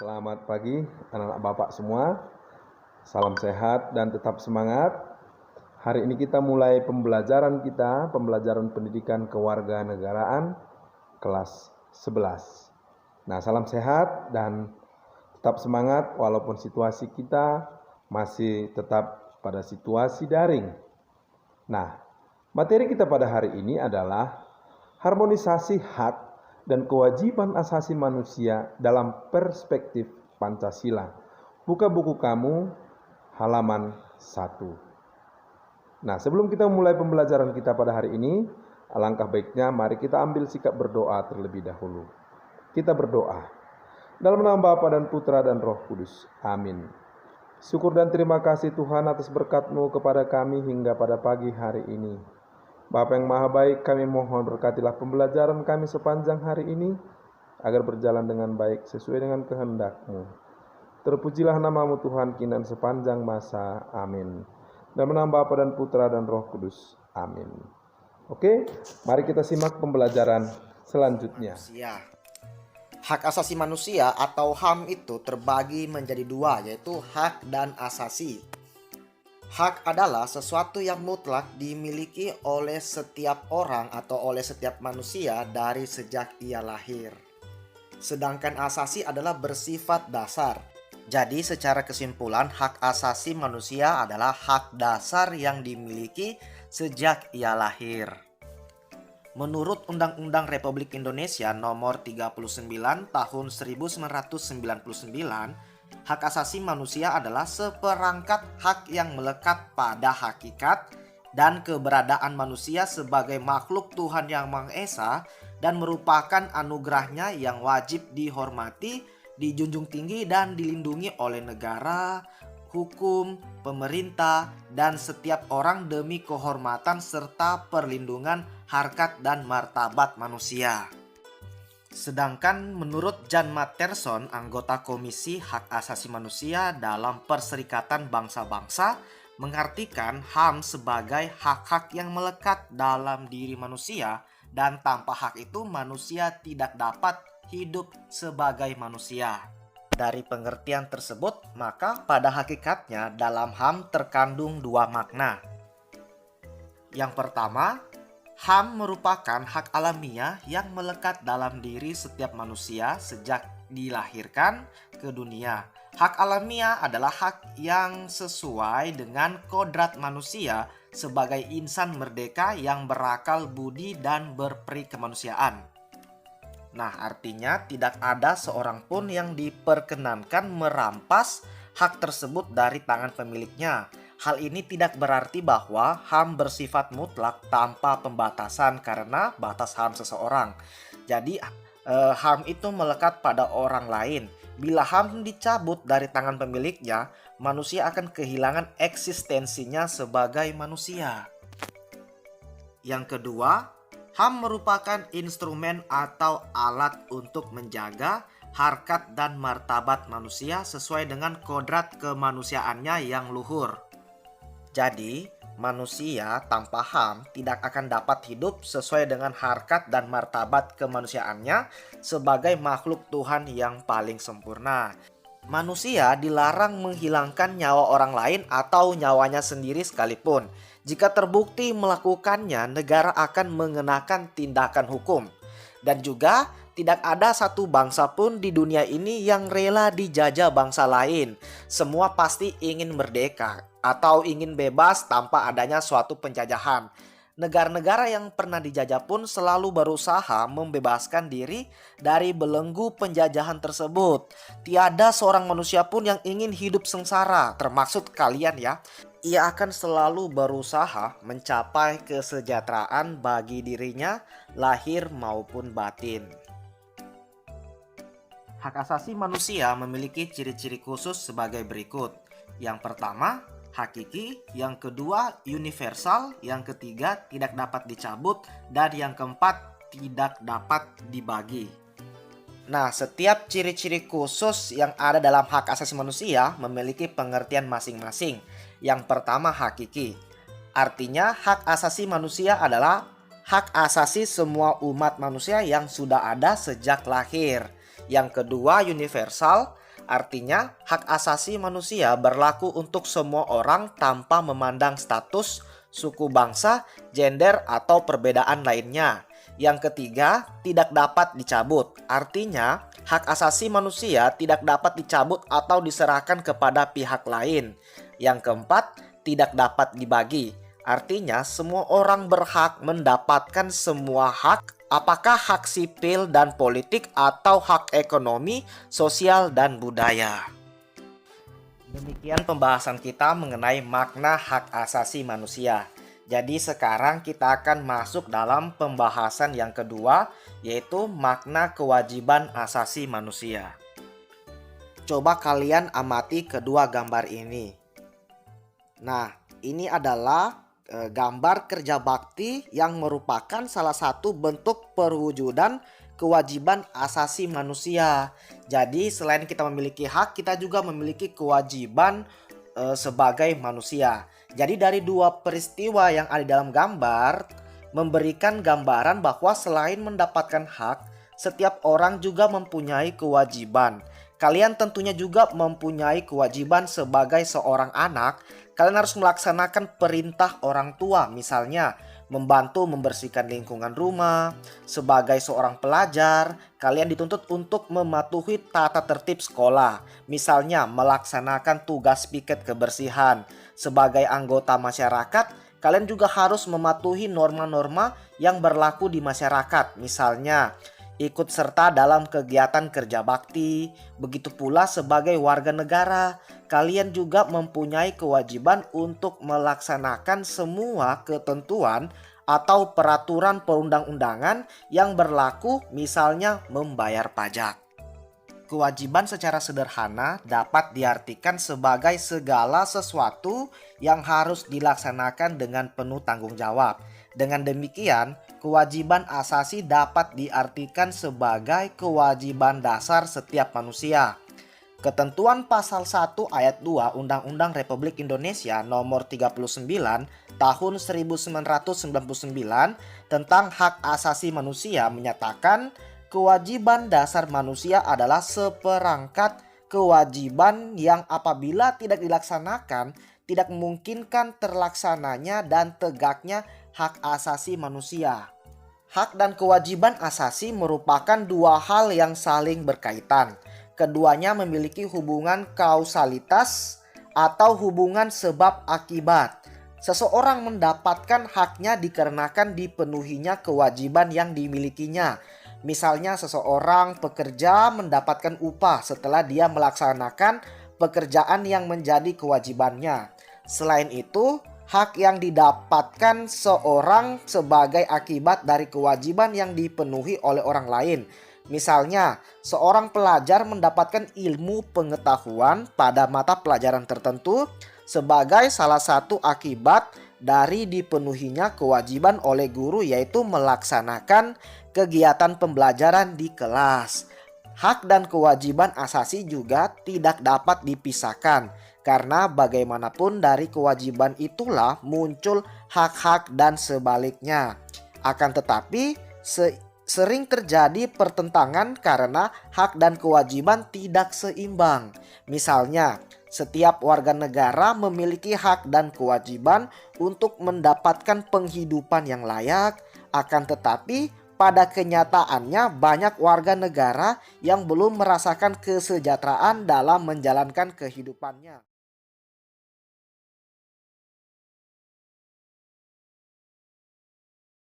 Selamat pagi anak-anak Bapak semua. Salam sehat dan tetap semangat. Hari ini kita mulai pembelajaran pendidikan kewarganegaraan kelas 11. Nah, salam sehat dan tetap semangat walaupun situasi kita masih tetap pada situasi daring. Nah, materi kita pada hari ini adalah harmonisasi hak dan kewajiban asasi manusia dalam perspektif Pancasila. Buka buku kamu halaman 1. Nah, sebelum kita mulai pembelajaran kita pada hari ini, alangkah baiknya mari kita ambil sikap berdoa terlebih dahulu. Kita berdoa. Dalam nama Bapa dan Putra dan Roh Kudus. Amin. Syukur dan terima kasih Tuhan atas berkat-Mu kepada kami hingga pada pagi hari ini. Bapa yang Maha Baik, kami mohon berkatilah pembelajaran kami sepanjang hari ini, agar berjalan dengan baik sesuai dengan kehendak-Mu. Terpujilah nama-Mu Tuhan kini dan sepanjang masa. Amin. Dalam nama Bapa dan Putra dan Roh Kudus. Amin. Oke, mari kita simak pembelajaran selanjutnya. Hak asasi manusia atau HAM itu terbagi menjadi dua, yaitu hak dan asasi. Hak adalah sesuatu yang mutlak dimiliki oleh setiap orang atau oleh setiap manusia dari sejak ia lahir. Sedangkan asasi adalah bersifat dasar. Jadi secara kesimpulan, hak asasi manusia adalah hak dasar yang dimiliki sejak ia lahir. Menurut Undang-Undang Republik Indonesia Nomor 39 Tahun 1999, hak asasi manusia adalah seperangkat hak yang melekat pada hakikat dan keberadaan manusia sebagai makhluk Tuhan Yang Maha Esa dan merupakan anugerahnya yang wajib dihormati, dijunjung tinggi dan dilindungi oleh negara, hukum, pemerintah, dan setiap orang demi kehormatan serta perlindungan harkat dan martabat manusia. Sedangkan menurut Jan Matterson, anggota Komisi Hak Asasi Manusia dalam Perserikatan Bangsa-Bangsa, mengartikan HAM sebagai hak-hak yang melekat dalam diri manusia, dan tanpa hak itu manusia tidak dapat hidup sebagai manusia. Dari pengertian tersebut, maka pada hakikatnya dalam HAM terkandung dua makna. Yang pertama, HAM merupakan hak alamiah yang melekat dalam diri setiap manusia sejak dilahirkan ke dunia. Hak alamiah adalah hak yang sesuai dengan kodrat manusia sebagai insan merdeka yang berakal budi dan berperi kemanusiaan. Nah, artinya tidak ada seorang pun yang diperkenankan merampas hak tersebut dari tangan pemiliknya. Hal ini tidak berarti bahwa HAM bersifat mutlak tanpa pembatasan karena batas HAM seseorang. Jadi HAM itu melekat pada orang lain. Bila HAM dicabut dari tangan pemiliknya, manusia akan kehilangan eksistensinya sebagai manusia. Yang kedua, HAM merupakan instrumen atau alat untuk menjaga harkat dan martabat manusia sesuai dengan kodrat kemanusiaannya yang luhur. Jadi, manusia tanpa HAM tidak akan dapat hidup sesuai dengan harkat dan martabat kemanusiaannya sebagai makhluk Tuhan yang paling sempurna. Manusia dilarang menghilangkan nyawa orang lain atau nyawanya sendiri sekalipun. Jika terbukti melakukannya, negara akan mengenakan tindakan hukum. Dan juga tidak ada satu bangsa pun di dunia ini yang rela dijajah bangsa lain. Semua pasti ingin merdeka atau ingin bebas tanpa adanya suatu penjajahan. Negara-negara yang pernah dijajah pun selalu berusaha membebaskan diri dari belenggu penjajahan tersebut. Tiada seorang manusia pun yang ingin hidup sengsara, termasuk kalian ya. Ia akan selalu berusaha mencapai kesejahteraan bagi dirinya, lahir maupun batin. Hak asasi manusia memiliki ciri-ciri khusus sebagai berikut. Yang pertama, hakiki, yang kedua universal, yang ketiga tidak dapat dicabut, dan yang keempat tidak dapat dibagi. Nah, setiap ciri-ciri khusus yang ada dalam hak asasi manusia memiliki pengertian masing-masing. Yang pertama, hakiki. Artinya hak asasi manusia adalah hak asasi semua umat manusia yang sudah ada sejak lahir. Yang kedua, universal, artinya hak asasi manusia berlaku untuk semua orang tanpa memandang status, suku bangsa, gender, atau perbedaan lainnya. Yang ketiga, tidak dapat dicabut. Artinya, hak asasi manusia tidak dapat dicabut atau diserahkan kepada pihak lain. Yang keempat, tidak dapat dibagi. Artinya, semua orang berhak mendapatkan semua hak, apakah hak sipil dan politik atau hak ekonomi, sosial, dan budaya. Demikian pembahasan kita mengenai makna hak asasi manusia. Jadi sekarang kita akan masuk dalam pembahasan yang kedua, yaitu makna kewajiban asasi manusia. Coba kalian amati kedua gambar ini. Nah, ini adalah gambar kerja bakti yang merupakan salah satu bentuk perwujudan kewajiban asasi manusia. Jadi selain kita memiliki hak, kita juga memiliki kewajiban sebagai manusia. Jadi dari dua peristiwa yang ada dalam gambar memberikan gambaran bahwa selain mendapatkan hak, setiap orang juga mempunyai kewajiban. Kalian tentunya juga mempunyai kewajiban sebagai seorang anak. Kalian harus melaksanakan perintah orang tua, misalnya membantu membersihkan lingkungan rumah. Sebagai seorang pelajar, kalian dituntut untuk mematuhi tata tertib sekolah, misalnya melaksanakan tugas piket kebersihan. Sebagai anggota masyarakat, kalian juga harus mematuhi norma-norma yang berlaku di masyarakat, misalnya ikut serta dalam kegiatan kerja bakti. Begitu pula sebagai warga negara, kalian juga mempunyai kewajiban untuk melaksanakan semua ketentuan atau peraturan perundang-undangan yang berlaku, misalnya membayar pajak. Kewajiban secara sederhana dapat diartikan sebagai segala sesuatu yang harus dilaksanakan dengan penuh tanggung jawab. Dengan demikian, kewajiban asasi dapat diartikan sebagai kewajiban dasar setiap manusia. Ketentuan pasal 1 ayat 2 Undang-Undang Republik Indonesia nomor 39 tahun 1999 tentang hak asasi manusia menyatakan kewajiban dasar manusia adalah seperangkat kewajiban yang apabila tidak dilaksanakan tidak memungkinkan terlaksananya dan tegaknya hak asasi manusia. Hak dan kewajiban asasi merupakan dua hal yang saling berkaitan. Keduanya memiliki hubungan kausalitas atau hubungan sebab akibat. Seseorang mendapatkan haknya dikarenakan dipenuhinya kewajiban yang dimilikinya. Misalnya seseorang pekerja mendapatkan upah setelah dia melaksanakan pekerjaan yang menjadi kewajibannya. Selain itu, hak yang didapatkan seorang sebagai akibat dari kewajiban yang dipenuhi oleh orang lain. Misalnya, seorang pelajar mendapatkan ilmu pengetahuan pada mata pelajaran tertentu sebagai salah satu akibat dari dipenuhinya kewajiban oleh guru, yaitu melaksanakan kegiatan pembelajaran di kelas. Hak dan kewajiban asasi juga tidak dapat dipisahkan, karena bagaimanapun dari kewajiban itulah muncul hak-hak dan sebaliknya. Akan tetapi sering terjadi pertentangan karena hak dan kewajiban tidak seimbang. Misalnya, setiap warga negara memiliki hak dan kewajiban untuk mendapatkan penghidupan yang layak. Akan tetapi pada kenyataannya banyak warga negara yang belum merasakan kesejahteraan dalam menjalankan kehidupannya.